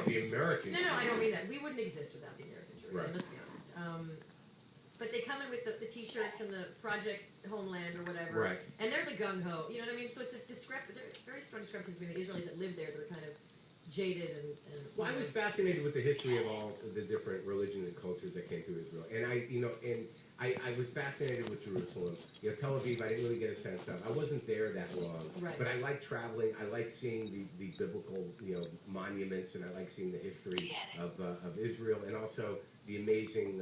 the American No, Jew. I don't mean that. We wouldn't exist without the American Jew. Right. Let's be honest. But they come in with the T-shirts and the Project Homeland or whatever, Right. and they're the gung ho. You know what I mean? So it's a very strong discrepancy between the Israelis that live there that are kind of jaded and Well, I was fascinated with the history of all of the different religions and cultures that came through Israel, and I was fascinated with Jerusalem. You know, Tel Aviv, I didn't really get a sense of. I wasn't there that long, Right. but I like traveling. I like seeing the biblical, monuments, and I like seeing the history of Israel, and also the amazing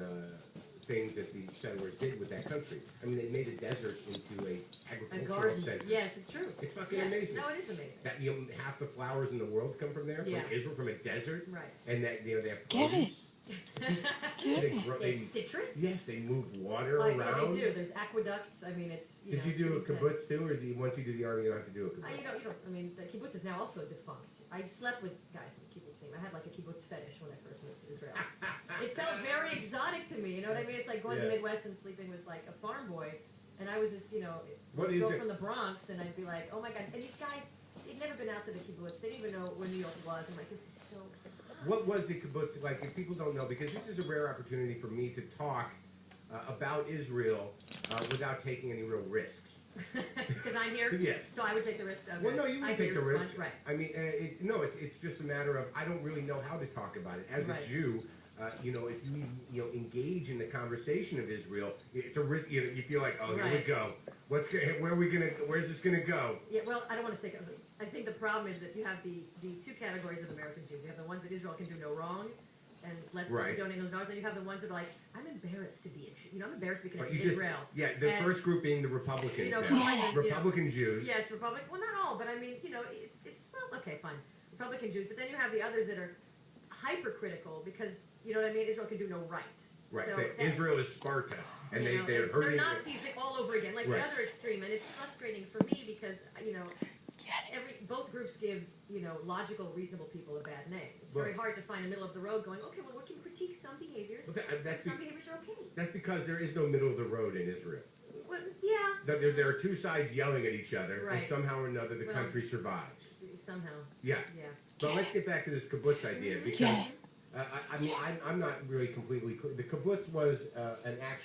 things that the settlers did with that country. I mean, they made a desert into a agricultural garden. center. Yes, it's true. It's fucking amazing. No, it is amazing. That half the flowers in the world come from there, Yeah. from Israel, from a desert, Right. and that they have Get produce. There's citrus. Yes, they move water Like, around. yeah, they do. There's aqueducts. I mean, it's. Did you do a kibbutz too, or once you do the army, you don't have to do a kibbutz? You don't. I mean, the kibbutz is now also defunct. I slept with guys in the kibbutzim. I had like a kibbutz fetish when I first moved to Israel. It felt very exotic to me. You know what I mean? It's like going to the Midwest and sleeping with like a farm boy. And I was this, What is girl it? from the Bronx, and I'd be like, oh my god. And these guys, they'd never been out to the kibbutz. They didn't even know where New York was. I'm like, this is so. What was the kibbutz like? If people don't know, because this is a rare opportunity for me to talk about Israel without taking any real risks. Because I'm here. Yes. So I would take the risk. Okay. Well, no, you would take the risk. Right. I mean, it's just a matter of I don't really know how to talk about it. As a Jew, if you engage in the conversation of Israel, it's a risk. You feel like, oh, here we go. Where's this gonna go? Yeah. Well, I don't want to say. I think the problem is that you have the two categories of American Jews. You have the ones that Israel can do no wrong, and let's donate those dollars. Then you have the ones that are like, I'm embarrassed to be a Jew. I'm embarrassed to be connected to Israel. Yeah, the first group being the Republicans. Republican Jews. Yes, Republican. Well, not all, but I mean, it's well, okay, fine, Republican Jews. But then you have the others that are hypercritical because you know what I mean. Israel can do no right. Right. So Israel is Sparta, and they're hurting. They're Nazis all over again, like the other extreme, and it's frustrating for me because both groups give logical, reasonable people a bad name. It's very hard to find a middle of the road going, okay, well, we can critique some behaviors, but some behaviors are okay. That's because there is no middle of the road in Israel. Well, yeah. There are two sides yelling at each other, and somehow or another the country survives. Somehow. Yeah. But let's get back to this kibbutz idea because I'm not really completely clear. The kibbutz was an actual